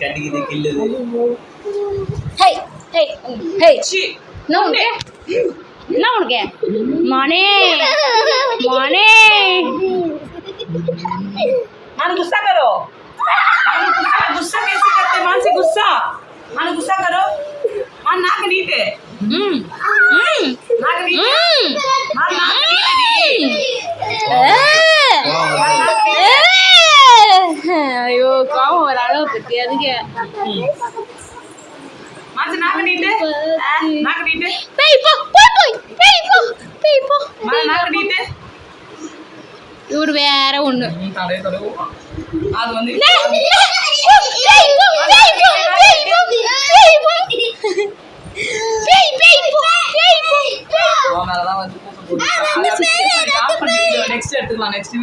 கடிக்குது கில்லுது. ஹே ஹே ஹே என்ன உனக்கு என்ன உனக்கு மானே மானே मान गुस्सा करो, मान गुस्सा कैसे करते? मान से गुस्सा, मान गुस्सा करो, मान नाक नीटे, नाक नीटे, मान नाक ஐயோ காமம் ஒரு அளவு பத்தி அதுக்கு मान से नाक नीटे, नाक नीटे, பேய் போ பேய் போ பேய் போ मान नाक नीटे. இவரு வேற ஒண்ணு தடை தடை அது வந்து நெக்ஸ்ட் எடுத்துக்கலாம். நெக்ஸ்ட்